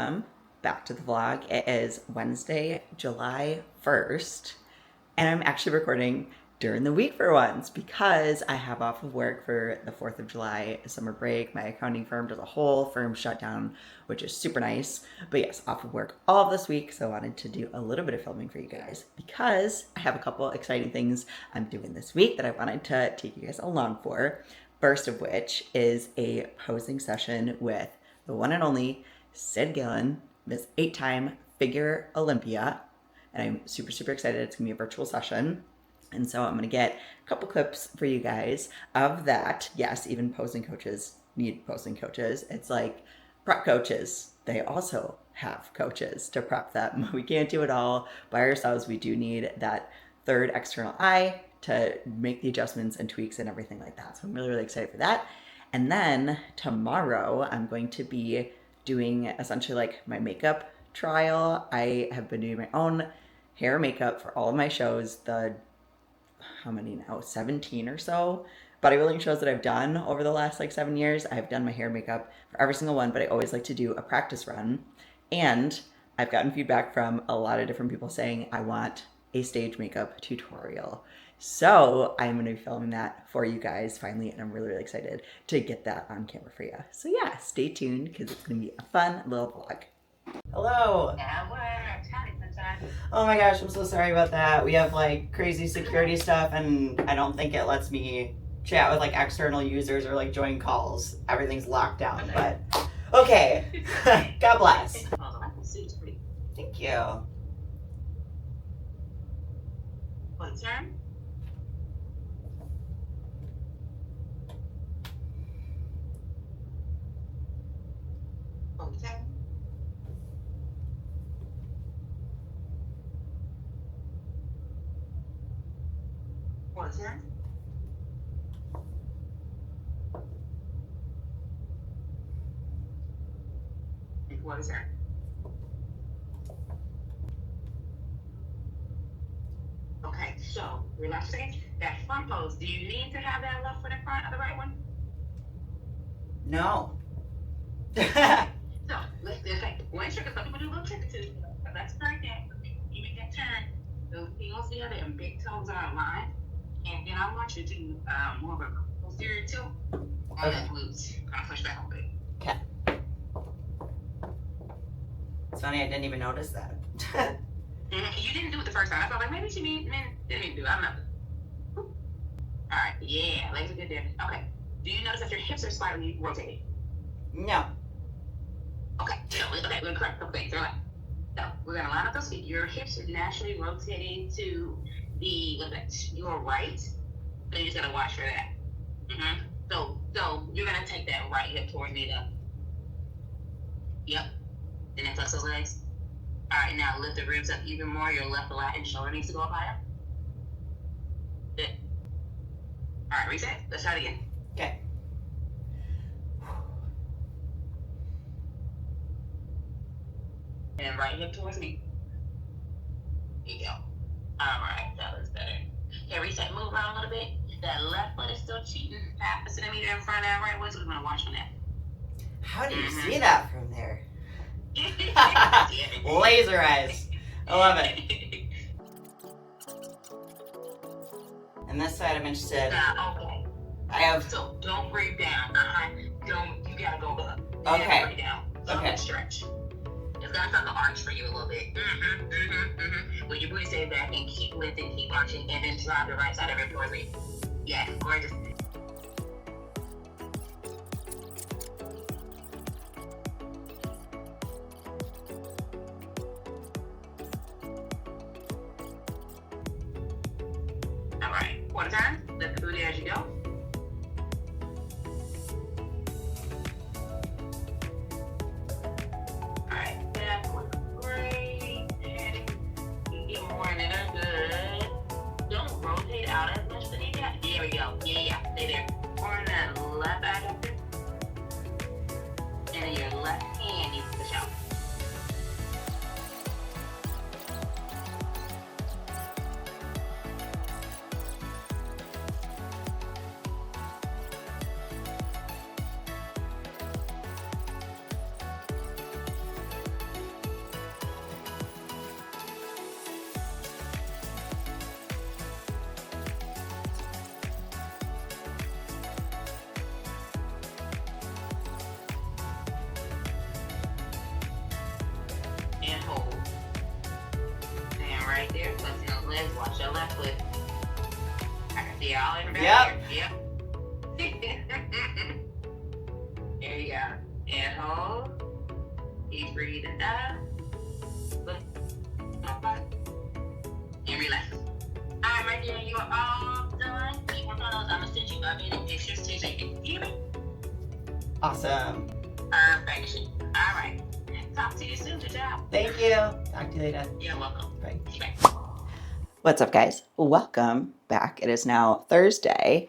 welcome back to the vlog. It is Wednesday, July 1st, and I'm actually recording during the week for once because I have off of work for the 4th of July summer break. My accounting firm does a whole firm shutdown, which is super nice. But yes, off of work all of this week, so I wanted to do a little bit of filming for you guys because I have a couple exciting things I'm doing this week that I wanted to take you guys along for. First of which is a posing session with the one and only Cyd Gillon, Miss 8-time figure Olympia. And I'm super, super excited. It's gonna be a virtual session. And so I'm gonna get a couple clips for you guys of that. Yes, even posing coaches need posing coaches. It's like prep coaches. They also have coaches to prep them. We can't do it all by ourselves. We do need that third external eye to make the adjustments and tweaks and everything like that. So I'm really, really excited for that. And then tomorrow I'm going to be doing essentially like my makeup trial. I have been doing my own hair makeup for all of my shows, how many now, 17 or so bodybuilding shows that I've done over the last like 7 years. I've done my hair makeup for every single one, but I always like to do a practice run. And I've gotten feedback from a lot of different people saying I want a stage makeup tutorial. So I'm going to be filming that for you guys finally, and I'm really, really excited to get that on camera for you. So yeah, stay tuned because it's going to be a fun little vlog. Hello. Oh my gosh, I'm so sorry about that. We have like crazy security stuff and I don't think it lets me chat with like external users or like join calls. Everything's locked down, but okay. God bless. Thank you. One turn. One turn. One turn. And one turn. Okay, so relaxing. That front pose, do you need to have that left foot in front of the right one? No. So, let's do okay. One trick, some people do a little trick too. Let's break that. You make that turn. Those heels together and big toes are aligned. And then I want you to do more of a posterior tilt on that glutes. Kind of push back a bit. Okay. It's funny, I didn't even notice that. You didn't do it the first time. I thought like maybe she didn't even do it. I don't know. Alright, yeah, legs are good there. Okay. Do you notice that your hips are slightly rotated? No. Okay, so we're gonna correct a couple things. So we're gonna line up those feet. Your hips are naturally rotating to your right. So you just gotta watch for that. So you're gonna take that right hip towards me though. Yep. And then flex those legs. Alright, now lift the ribs up even more. Your left lat and shoulder needs to go up higher. Good. Alright, reset. Let's try it again. Okay. And right hip towards me. There you go. Alright, that looks better. Okay, reset, move around a little bit. That left foot is still cheating. Half a centimeter in front of that right foot, so we're going to watch on that. How do you see that from there? Laser eyes. I love it. And this side I'm interested. Okay. I have. So don't break down. You gotta go up. Okay. Break down. So Okay. Stretch. It's gonna start to arch for you a little bit. With your booty stay back and keep lifting, keep arching, and then drive the right side of it towards me. Yeah, gorgeous. Alright, one time. Lift the booty as you go. Alright, that was great. And you get more in there. Good. Don't rotate out as much, but you got. There we go. Yeah. Stay there. More that left back up. And then your left hand needs to push out. right there. Flexing those legs. Watch your left foot. I can see it all in the Yep. back here. Yep. There you go. And hold. Keep breathing down. Look. And relax. Alright, my dear, you are all done. Keep working on those. I'm gonna send you 5 minute pictures too so you can hear me. Awesome. Perfection. Alright. Talk to you soon, ciao. Thank you. Talk to you later. You're welcome. Bye. Bye. What's up, guys? Welcome back. It is now Thursday,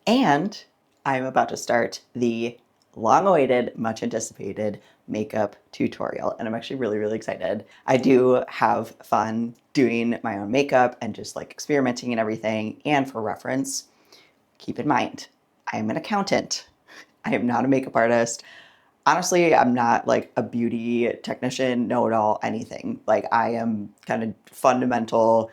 and I'm about to start the long-awaited, much-anticipated makeup tutorial, and I'm actually really, really excited. I do have fun doing my own makeup and just like experimenting and everything, and for reference, keep in mind, I'm an accountant. I am not a makeup artist. Honestly, I'm not like a beauty technician, know-it-all, anything. Like, I am kind of fundamental.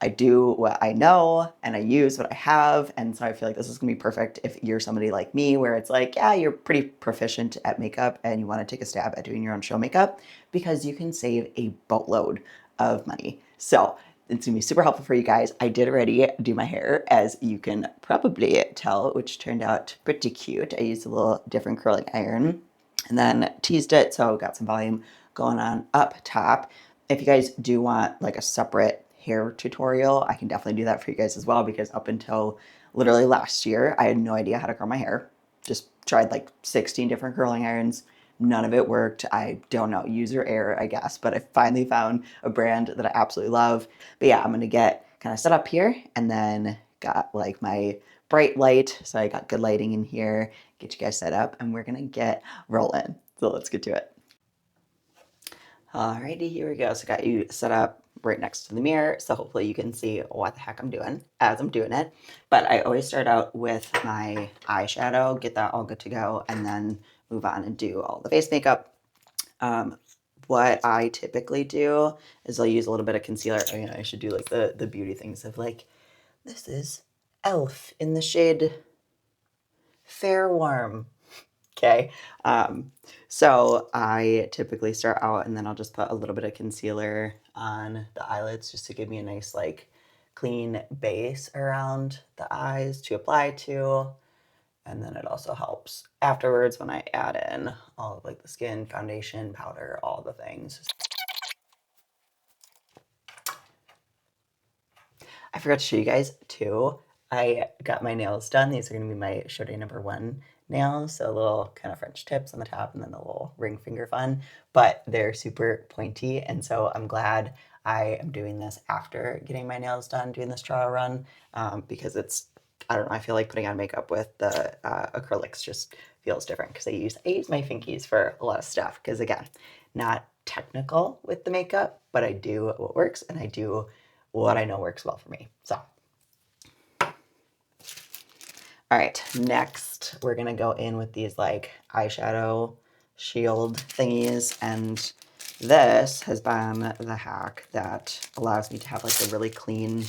I do what I know and I use what I have. And so I feel like this is gonna be perfect if you're somebody like me where it's like, yeah, you're pretty proficient at makeup and you wanna take a stab at doing your own show makeup because you can save a boatload of money. So it's gonna be super helpful for you guys. I did already do my hair, as you can probably tell, which turned out pretty cute. I used a little different curling iron and then teased it, so got some volume going on up top. If you guys do want like a separate hair tutorial, I can definitely do that for you guys as well, because up until literally last year, I had no idea how to curl my hair. Just tried like 16 different curling irons. None of it worked. I don't know, user error, I guess, but I finally found a brand that I absolutely love. But yeah, I'm gonna get kind of set up here and then got like my bright light. So I got good lighting in here, get you guys set up, and we're gonna get rolling. So let's get to it. Alrighty, here we go. So got you set up right next to the mirror, so hopefully you can see what the heck I'm doing as I'm doing it. But I always start out with my eyeshadow, get that all good to go, and then move on and do all the face makeup. What I typically do is I'll use a little bit of concealer. You know, I should do like the beauty things of like, this is Elf in the shade Fair Warm. Okay, so I typically start out and then I'll just put a little bit of concealer on the eyelids just to give me a nice like clean base around the eyes to apply to. And then it also helps afterwards when I add in all of like the skin, foundation, powder, all the things. I forgot to show you guys too. I got my nails done. These are going to be my show day number 1 nails. So a little kind of French tips on the top and then the little ring finger fun, but they're super pointy. And so I'm glad I am doing this after getting my nails done, doing this trial run, because it's, I don't know, I feel like putting on makeup with the acrylics just feels different because I use my finkies for a lot of stuff because, again, not technical with the makeup, but I do what works and I do what I know works well for me. So, all right, next we're gonna go in with these like eyeshadow shield thingies, and this has been the hack that allows me to have like the really clean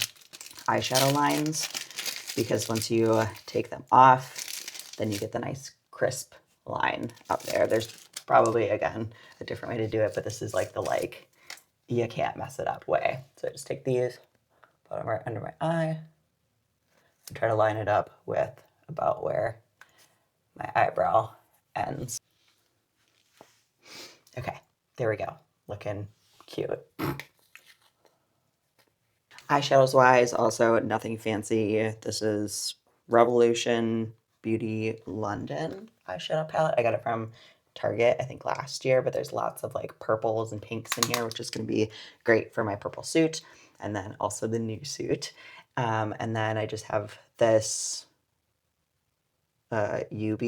eyeshadow lines, because once you take them off, then you get the nice crisp line up there. There's probably, again, a different way to do it, but this is like the like, you can't mess it up way. So I just take these, put them right under my eye, and try to line it up with about where my eyebrow ends. Okay, there we go. Looking cute. Eyeshadows wise, also nothing fancy. This is Revolution Beauty London eyeshadow palette. I got it from Target, I think last year, but there's lots of like purples and pinks in here, which is going to be great for my purple suit, and then also the new suit. And then I just have this UB,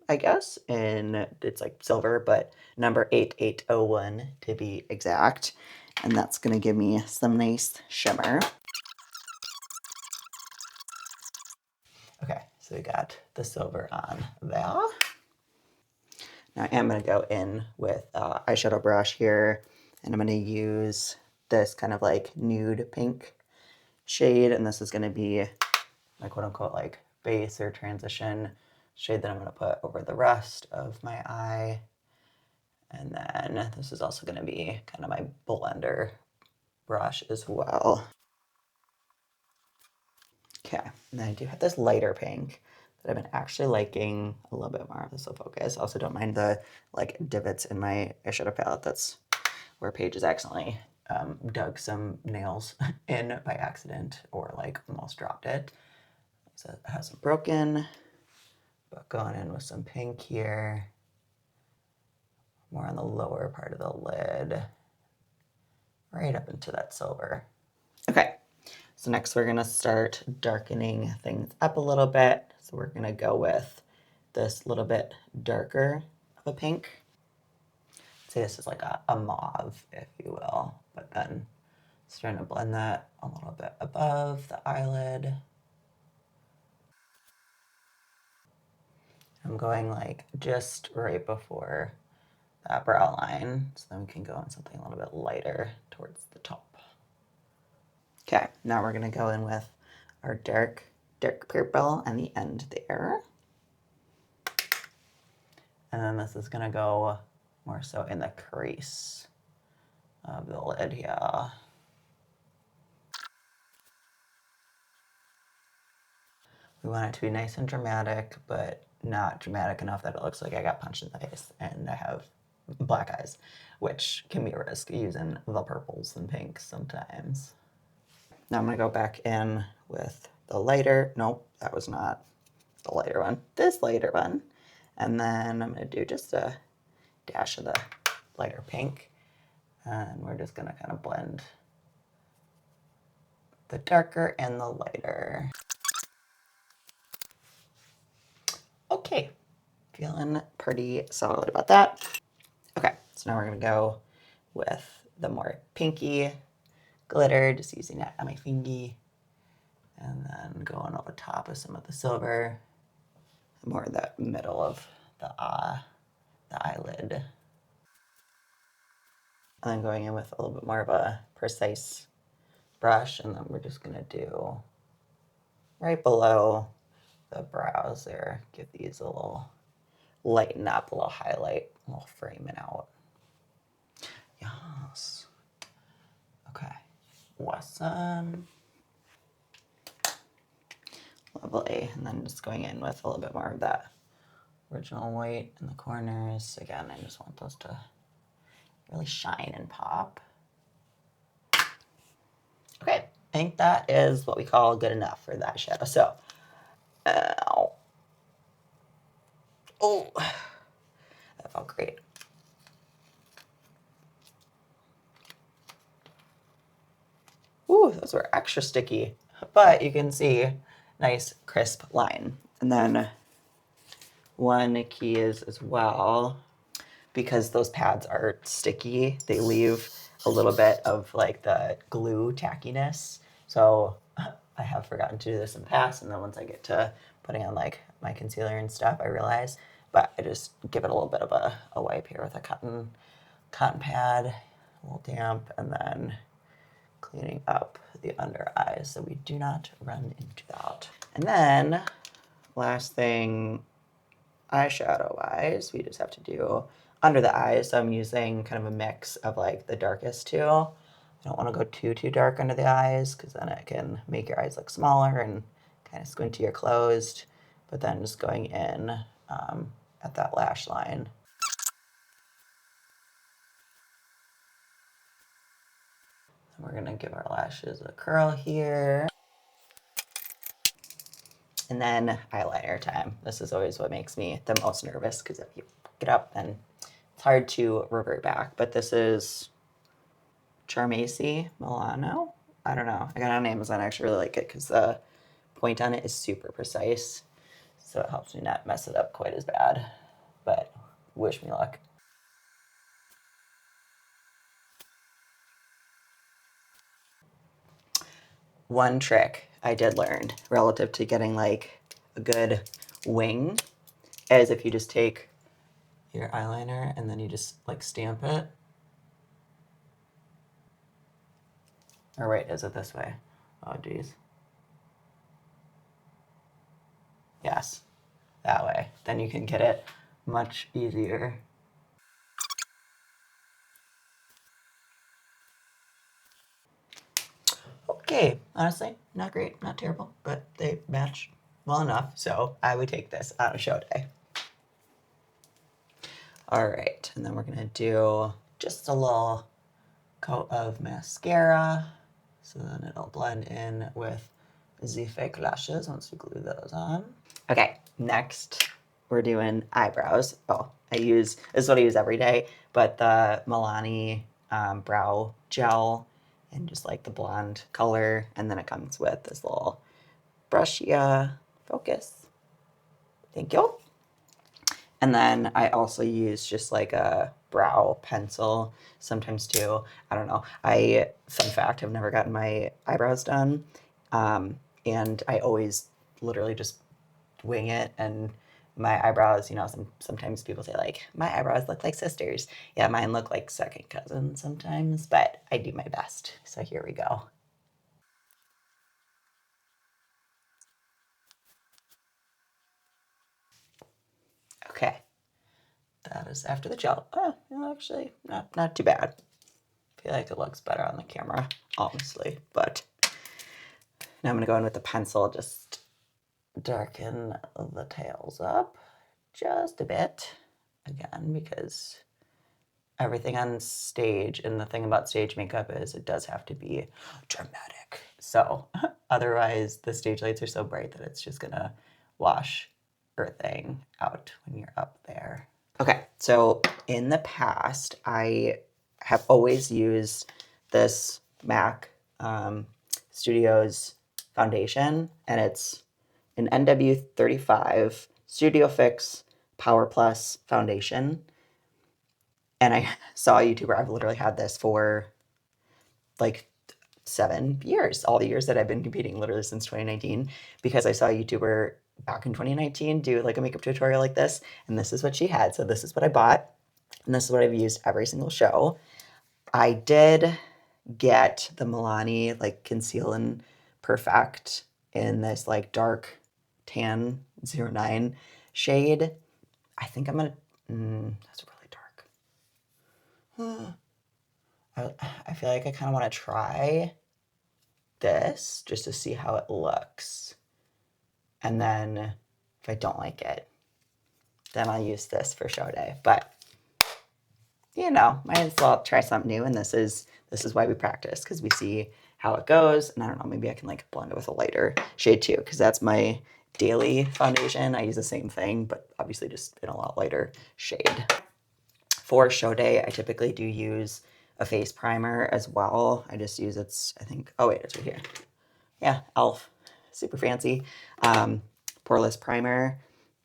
I guess, and it's like silver, but number 8801 to be exact. And that's going to give me some nice shimmer. Okay, so we got the silver on there. Now I am going to go in with eyeshadow brush here, and I'm going to use this kind of like nude pink shade, and this is going to be my quote-unquote like base or transition shade that I'm going to put over the rest of my eye. And then this is also going to be kind of my blender brush as well. Okay, and then I do have this lighter pink that I've been actually liking a little bit more. This will focus. Also, don't mind the like divots in my eyeshadow palette. That's where Paige has accidentally dug some nails in by accident or like almost dropped it. So it hasn't broken, but going in with some pink here, more on the lower part of the lid, right up into that silver. Okay, so next we're gonna start darkening things up a little bit. So we're gonna go with this little bit darker of a pink. Say this is like a mauve, if you will, but then starting to blend that a little bit above the eyelid. I'm going like just right before that brow line, so then we can go on something a little bit lighter towards the top. Okay, now we're gonna go in with our dark purple on the end there. And then this is gonna go more so in the crease of the lid here. We want it to be nice and dramatic, but not dramatic enough that it looks like I got punched in the face and I have black eyes, which can be a risk using the purples and pinks sometimes. Now I'm gonna go back in with the lighter. Nope, that was not the lighter one. This lighter one. And then I'm gonna do just a dash of the lighter pink. And we're just gonna kind of blend the darker and the lighter. Okay, feeling pretty solid about that. Okay, so now we're gonna go with the more pinky glitter, just using it on my fingy. And then going over top of some of the silver, more in the middle of the eyelid. And then going in with a little bit more of a precise brush, and then we're just gonna do right below the brows there, give these a little lighten up, a little highlight, a little framing out. Yes. Okay. Awesome. Lovely. And then just going in with a little bit more of that original white in the corners. Again, I just want those to really shine and pop. Okay, I think that is what we call good enough for that shadow. So, ow. Oh, that felt great. Ooh, those were extra sticky, but you can see nice crisp line. And then one key is as well, because those pads are sticky, they leave a little bit of like the glue tackiness. So I have forgotten to do this in the past, and then once I get to putting on like my concealer and stuff, I realize, but I just give it a little bit of a wipe here with a cotton pad, a little damp, and then cleaning up the under eyes so we do not run into that. And then last thing, eyeshadow wise, we just have to do under the eyes. So I'm using kind of a mix of like the darkest two. I don't want to go too dark under the eyes because then it can make your eyes look smaller and kind of squinty or closed. But then just going in at that lash line. And we're gonna give our lashes a curl here. And then eyeliner time. This is always what makes me the most nervous because if you get up, then it's hard to revert back. But this is Charmacy Milano. I don't know. I got it on Amazon. I actually really like it because the point on it is super precise. So it helps me not mess it up quite as bad. But wish me luck. One trick I did learn relative to getting like a good wing is if you just take your eyeliner and then you just like stamp it. Or wait, is it this way? Oh, geez. Yes, that way. Then you can get it much easier. okay. Honestly, not great, not terrible, but they match well enough. So I would take this on a show day. All right, and then we're gonna do just a little coat of mascara, so then it'll blend in with the fake lashes once we glue those on. Okay, next we're doing eyebrows. Oh, this is what I use every day, but the Milani brow gel and just like the blonde color, and then it comes with this little brush here. Focus. Thank you. And then I also use just like a brow pencil sometimes too. I don't know. Fun fact, I've never gotten my eyebrows done. And I always literally just wing it. And my eyebrows, sometimes people say like, my eyebrows look like sisters. Yeah, mine look like second cousins sometimes, but I do my best. So here we go. Okay. That is after the gel. Oh, actually, not too bad. I feel like it looks better on the camera, honestly. But now I'm going to go in with the pencil, just darken the tails up just a bit. Again, because everything on stage, and the thing about stage makeup is it does have to be dramatic. So otherwise, the stage lights are so bright that it's just going to wash everything out when you're up there. Okay, so in the past, I have always used this MAC Studios foundation, and it's an NW35 Studio Fix Power Plus foundation. And I saw a YouTuber, I've literally had this for like 7 years, all the years that I've been competing, literally since 2019, because I saw a YouTuber back in 2019 do like a makeup tutorial like this, and this is what she had. So this is what I bought, and this is what I've used every single show. I did get the Milani like Conceal and Perfect in this like dark tan 09 shade. I think I'm gonna, that's really dark. I feel like I kind of want to try this just to see how it looks. And then if I don't like it, then I'll use this for show day. But might as well try something new. And this is why we practice, because we see how it goes. And I don't know, maybe I can like blend it with a lighter shade too, because that's my daily foundation. I use the same thing, but obviously just in a lot lighter shade. For show day, I typically do use a face primer as well. I just use it's right here. Yeah, e.l.f. Super fancy. Poreless primer.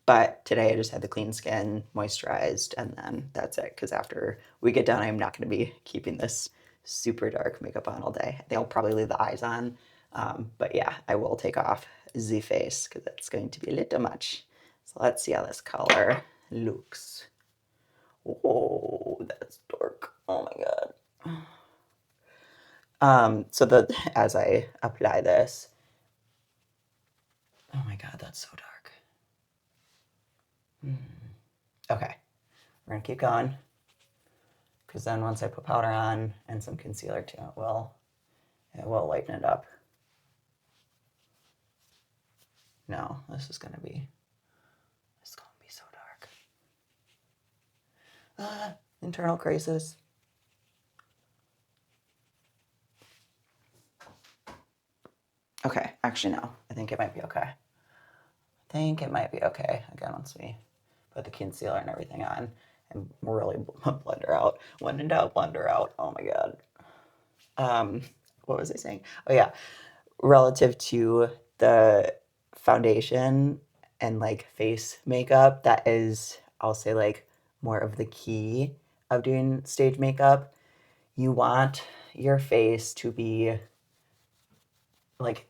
But today I just had the clean skin, moisturized, and then that's it. Because after we get done, I'm not going to be keeping this super dark makeup on all day. They'll probably leave the eyes on. But yeah, I will take off the face because it's going to be a little much. So let's see how this color looks. Oh, that's dark. Oh my god. So as I apply this, oh my god, that's so dark. Okay, we're gonna keep going, because then once I put powder on and some concealer too, it will lighten it up. No, this is gonna be so dark. Internal crisis. Okay, actually no, I think it might be okay. Again, once we put the concealer and everything on and really blend her out. When in doubt, blend her out. Oh my god. What was I saying? Oh yeah, relative to the foundation and like face makeup, that is, I'll say, like more of the key of doing stage makeup. You want your face to be like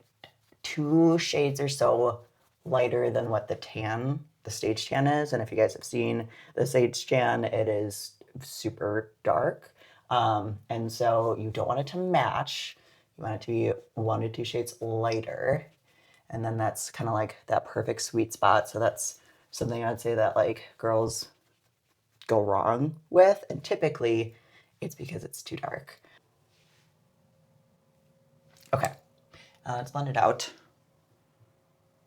2 shades or so lighter than what the stage tan is. And if you guys have seen the stage tan, it is super dark. And so you don't want it to match. You want it to be 1 to 2 shades lighter. And then that's kind of like that perfect sweet spot. So that's something I'd say that like girls go wrong with. And typically it's because it's too dark. Okay. Let's blend it out.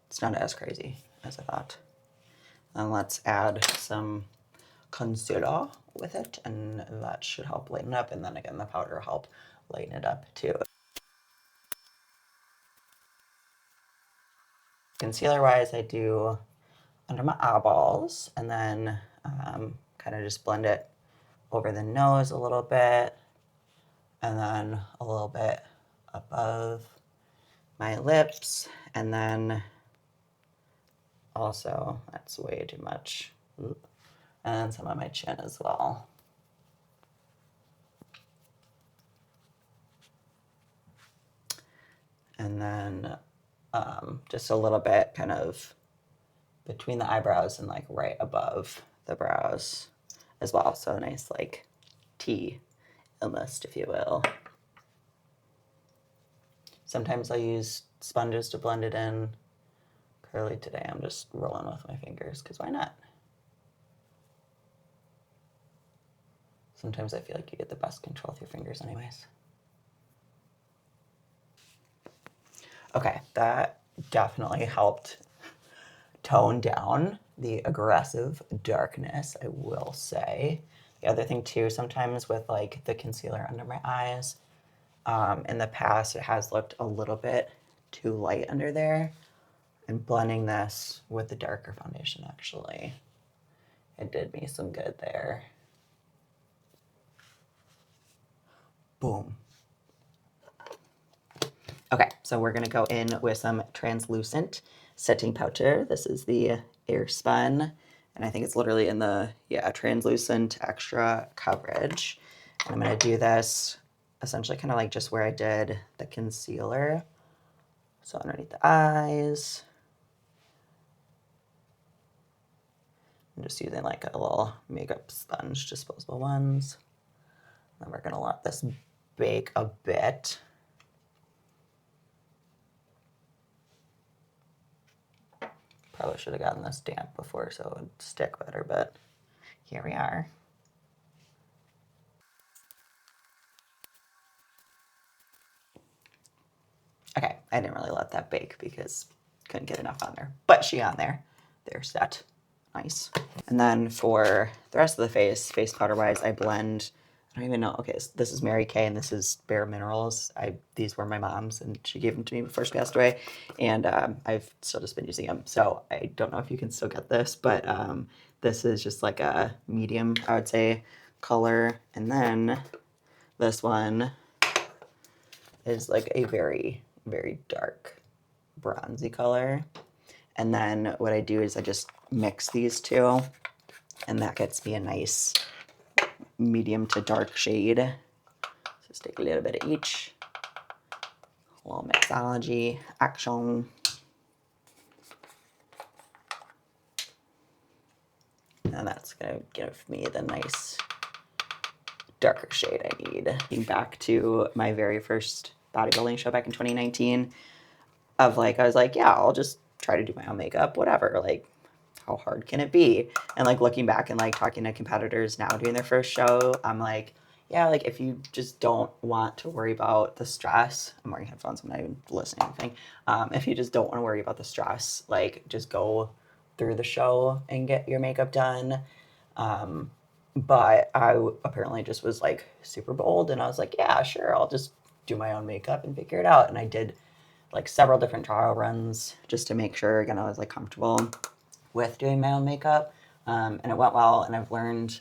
It's not as crazy as I thought. And let's add some concealer with it, and that should help lighten up. And then again, the powder will help lighten it up too. Concealer wise, I do under my eyeballs, and then kind of just blend it over the nose a little bit, and then a little bit above my lips, and then also, that's way too much, and then some on my chin as well. And then just a little bit kind of between the eyebrows and like right above the brows as well. So a nice like T almost, if you will. Sometimes I'll use sponges to blend it in. Curly today, I'm just rolling with my fingers because why not? Sometimes I feel like you get the best control with your fingers anyways. Okay, that definitely helped tone down the aggressive darkness, I will say. The other thing too, sometimes with like the concealer under my eyes, in the past it has looked a little bit too light under there. And blending this with the darker foundation, actually, it did me some good there. Boom. Okay, so we're gonna go in with some translucent setting powder. This is the Airspun, and I think it's literally in the, translucent extra coverage. And I'm gonna do this essentially kind of like just where I did the concealer. So underneath the eyes. I'm just using like a little makeup sponge, disposable ones. Then we're gonna let this bake a bit. Probably should have gotten this damp before so it would stick better, but here we are. Okay, I didn't really let that bake because couldn't get enough on there, but she on there. They're set. Nice. And then for the rest of the face powder wise, I blend, I don't even know. Okay, so this is Mary Kay and this is Bare Minerals. These were my mom's and she gave them to me before she passed away. And I've still just been using them. So I don't know if you can still get this, but this is just like a medium, I would say, color. And then this one is like a very, very dark bronzy color. And then what I do is I just mix these two, and that gets me a nice medium to dark shade. So just take a little bit of each. A little mixology action. And that's gonna give me the nice darker shade I need. Getting back to my very first bodybuilding show back in 2019, I was like, yeah, I'll just try to do my own makeup, whatever. Like, how hard can it be? And like looking back and like talking to competitors now doing their first show, I'm like, yeah, like if you just don't want to worry about the stress, I'm wearing headphones, I'm not even listening to anything. If you just don't want to worry about the stress, like just go through the show and get your makeup done. But I apparently just was like super bold and I was like, yeah, sure, I'll just do my own makeup and figure it out. And I did like several different trial runs just to make sure, again, I was like comfortable with doing my own makeup. And it went well, and I've learned,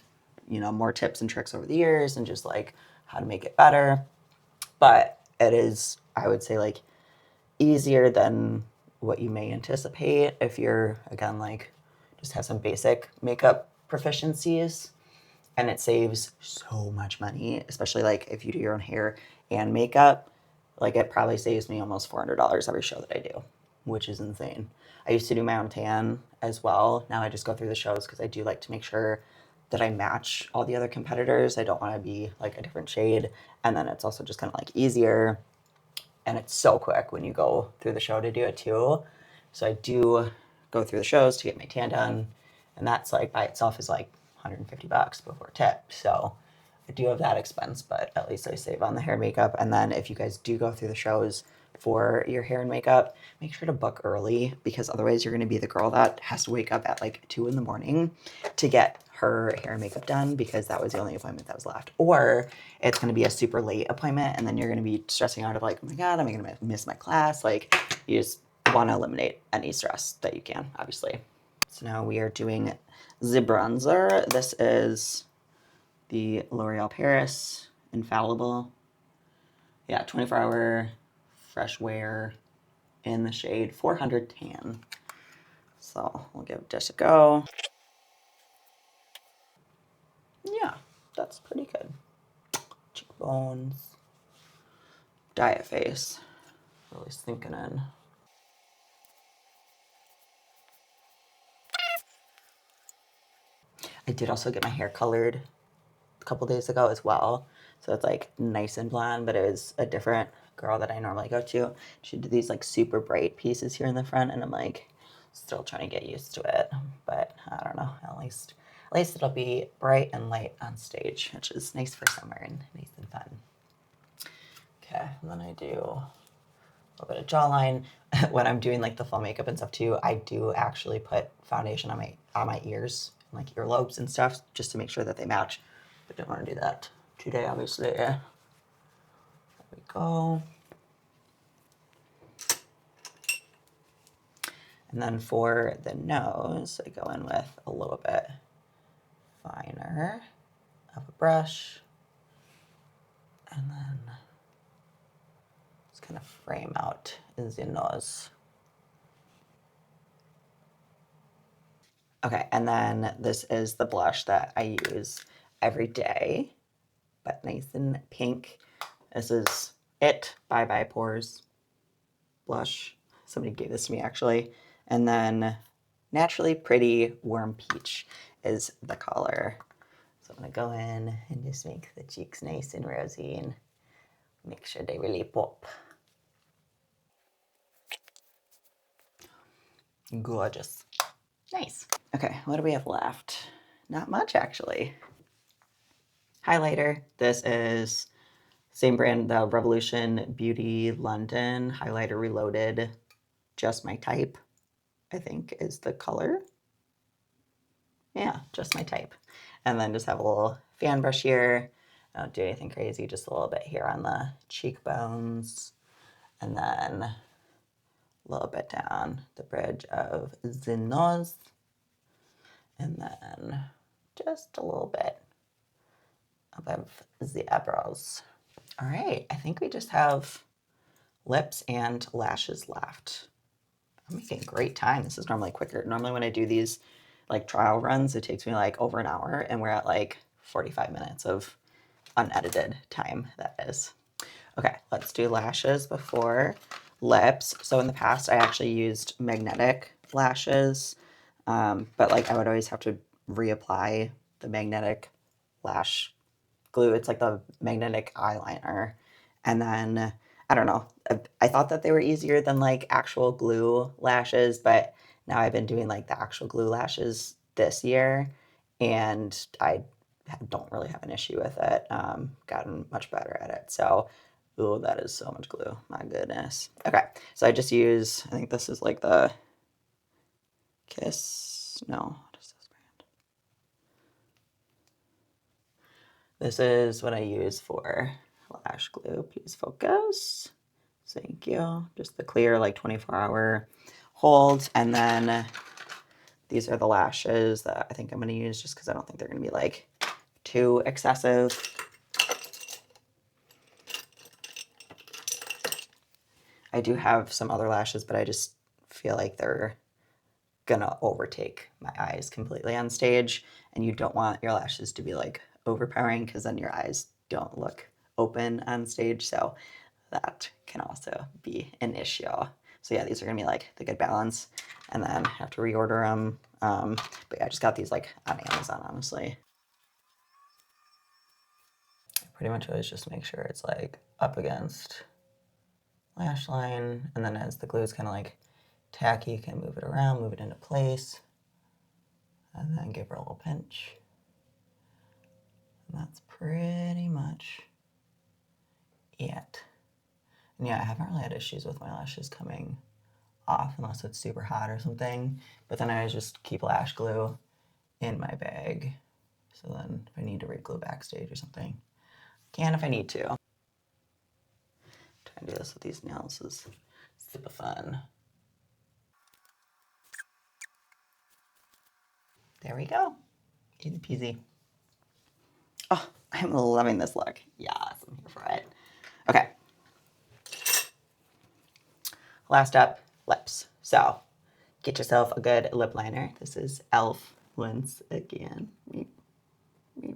more tips and tricks over the years and just like how to make it better. But it is, I would say, like easier than what you may anticipate if you're, again, like just have some basic makeup proficiencies. And it saves so much money, especially like if you do your own hair and makeup. Like it probably saves me almost $400 every show that I do, which is insane. I used to do my own tan as well. Now I just go through the shows because I do like to make sure that I match all the other competitors. I don't want to be like a different shade. And then it's also just kind of like easier. And it's so quick when you go through the show to do it too. So I do go through the shows to get my tan done. And that's like by itself is like $150 before tip. So I do have that expense, but at least I save on the hair makeup. And then if you guys do go through the shows for your hair and makeup, make sure to book early, because otherwise you're going to be the girl that has to wake up at like 2 in the morning to get her hair and makeup done, because that was the only appointment that was left. Or it's going to be a super late appointment, and then you're going to be stressing out of like, oh my God, am I going to miss my class? Like, you just want to eliminate any stress that you can, obviously. So now we are doing the bronzer. This is the L'Oreal Paris Infallible. Yeah, 24-hour fresh wear in the shade 400 Tan. So we'll give this a go. Yeah, that's pretty good. Cheekbones. Diet face. Really sinking in. I did also get my hair colored a couple days ago as well. So it's like nice and blonde, but it was a different girl that I normally go to. She did these like super bright pieces here in the front, and I'm like still trying to get used to it. But I don't know, at least it'll be bright and light on stage, which is nice for summer and nice and fun. Okay, and then I do a little bit of jawline. When I'm doing like the full makeup and stuff too, I do actually put foundation on my ears, like earlobes and stuff, just to make sure that they match. But don't want to do that today, obviously. There we go. And then for the nose, I go in with a little bit finer of a brush. And then just kind of frame out the nose. Okay, and then this is the blush that I use every day, but nice and pink. This is it Bye Bye Pores blush. Somebody gave this to me actually. And then Naturally Pretty Warm Peach is the color. So I'm gonna go in and just make the cheeks nice and rosy and make sure they really pop. Gorgeous. Nice. Okay, what do we have left? Not much, actually. Highlighter. This is same brand, the Revolution Beauty London Highlighter Reloaded. Just My Type, I think is the color. Yeah, just my type. And then just have a little fan brush here. I don't do anything crazy, just a little bit here on the cheekbones. And then a little bit down the bridge of the nose. And then just a little bit above the eyebrows. All right, I think we just have lips and lashes left. I'm making great time. This is normally quicker. Normally when I do these like trial runs, it takes me like over an hour, and we're at like 45 minutes of unedited time, that is. Okay, let's do lashes before lips. So in the past, I actually used magnetic lashes, but like I would always have to reapply the magnetic lash glue. It's like the magnetic eyeliner. And then, I don't know, I thought that they were easier than like actual glue lashes, but now I've been doing like the actual glue lashes this year, and I don't really have an issue with it. Gotten much better at it. So, ooh, that is so much glue. My goodness. Okay, so I just use, I think this is like the Kiss, no, what is this brand? This is what I use for lash glue. Please focus. Thank you. Just the clear, like 24-hour hold. And then these are the lashes that I think I'm going to use, just because I don't think they're going to be like too excessive. I do have some other lashes, but I just feel like they're gonna overtake my eyes completely on stage, and you don't want your lashes to be like overpowering, because then your eyes don't look open on stage, so that can also be an issue. So yeah, these are gonna be like the good balance, and then I have to reorder them. But yeah, I just got these like on Amazon, honestly. I pretty much always just make sure it's like up against lash line, and then as the glue is kind of like tacky, you can move it around, move it into place, and then give her a little pinch. And that's pretty much it. Yeah, I haven't really had issues with my lashes coming off unless it's super hot or something. But then I just keep lash glue in my bag. So then if I need to re-glue backstage or something, can if I need to. Trying to do this with these nails is super fun. There we go. Easy peasy. Oh, I'm loving this look. Yes, I'm here for it. Okay. Last up, lips. So get yourself a good lip liner. This is e.l.f. once again. Here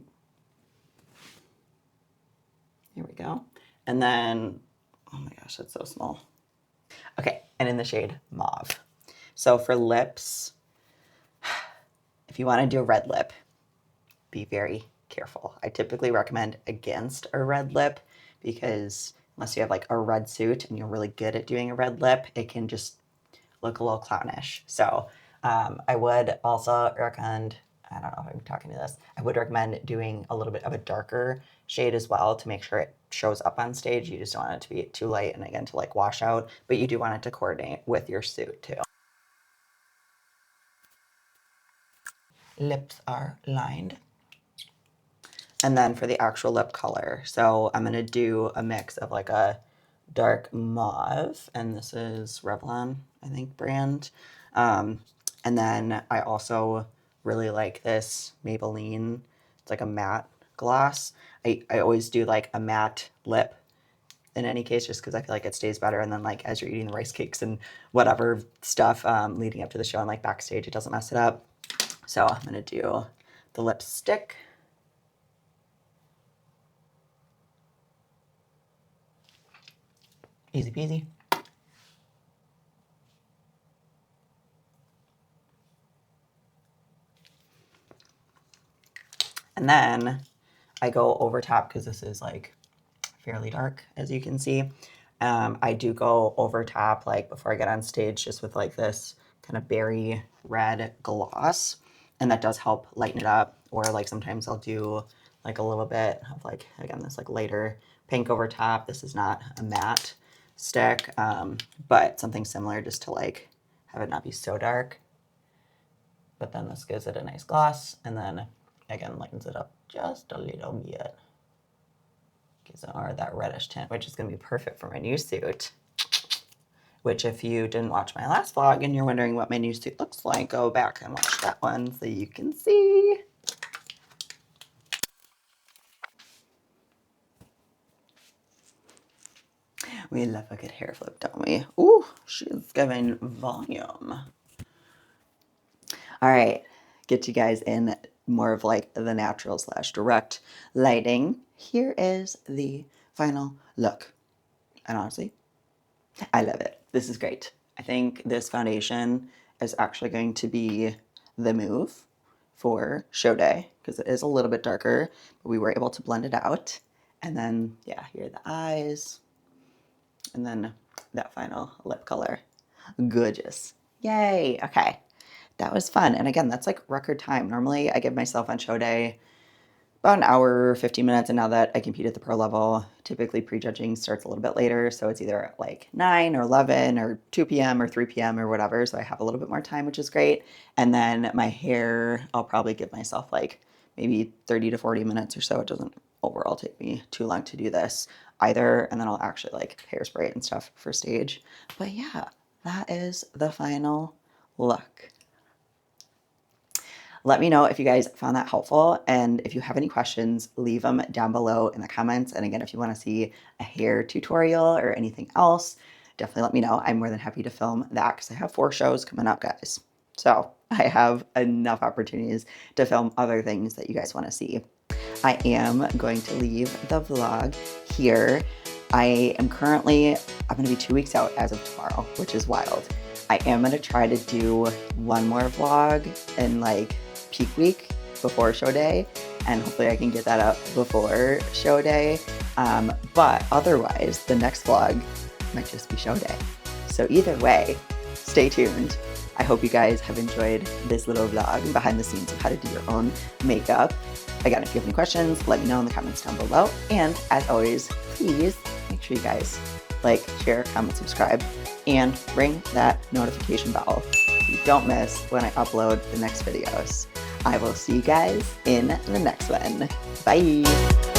we go. And then, oh my gosh, that's so small. Okay, and in the shade Mauve. So for lips, if you want to do a red lip, be very careful. I typically recommend against a red lip because unless you have like a red suit and you're really good at doing a red lip, it can just look a little clownish. So I would also recommend, I don't know if I'm talking to this, I would recommend doing a little bit of a darker shade as well to make sure it shows up on stage. You just don't want it to be too light and again to like wash out, but you do want it to coordinate with your suit too. Lips are lined. And then for the actual lip color, so I'm gonna do a mix of like a dark mauve, and this is Revlon, I think, brand. And then I also really like this Maybelline. It's like a matte gloss. I always do like a matte lip in any case, just because I feel like it stays better. And then like as you're eating the rice cakes and whatever stuff leading up to the show and like backstage, it doesn't mess it up. So I'm gonna do the lipstick. Easy peasy. And then I go over top because this is like fairly dark, as you can see. I do go over top like before I get on stage just with like this kind of berry red gloss. And that does help lighten it up. Or like sometimes I'll do like a little bit of like, again, this like lighter pink over top. This is not a matte stick, but something similar just to like have it not be so dark. But then this gives it a nice gloss and then again lightens it up just a little bit. Gives it more of that reddish tint, which is going to be perfect for my new suit. Which if you didn't watch my last vlog and you're wondering what my new suit looks like, go back and watch that one so you can see. We love a good hair flip, don't we? Ooh, she's giving volume. All right, get you guys in more of like the natural / direct lighting. Here is the final look. And honestly, I love it. This is great. I think this foundation is actually going to be the move for show day because it is a little bit darker, but we were able to blend it out. And then, yeah, here are the eyes. And then that final lip color. Gorgeous. Yay. Okay. That was fun. And again, that's like record time. Normally I give myself on show day about an hour, 15 minutes. And now that I compete at the pro level, typically prejudging starts a little bit later. So it's either at like 9 or 11 or 2 p.m. or 3 p.m. or whatever. So I have a little bit more time, which is great. And then my hair, I'll probably give myself like maybe 30 to 40 minutes or so. It doesn't overall take me too long to do this either. And then I'll actually like hairspray it and stuff for stage. But yeah, that is the final look. Let me know if you guys found that helpful. And if you have any questions, leave them down below in the comments. And again, if you want to see a hair tutorial or anything else, definitely let me know. I'm more than happy to film that because I have 4 shows coming up, guys. So I have enough opportunities to film other things that you guys want to see. I am going to leave the vlog here. I'm going to be 2 weeks out as of tomorrow, which is wild. I am going to try to do one more vlog in like peak week before show day, and hopefully I can get that up before show day. But otherwise, the next vlog might just be show day. So either way, stay tuned. I hope you guys have enjoyed this little vlog behind the scenes of how to do your own makeup. Again, if you have any questions, let me know in the comments down below. And as always, please make sure you guys like, share, comment, subscribe, and ring that notification bell so you don't miss when I upload the next videos. I will see you guys in the next one. Bye!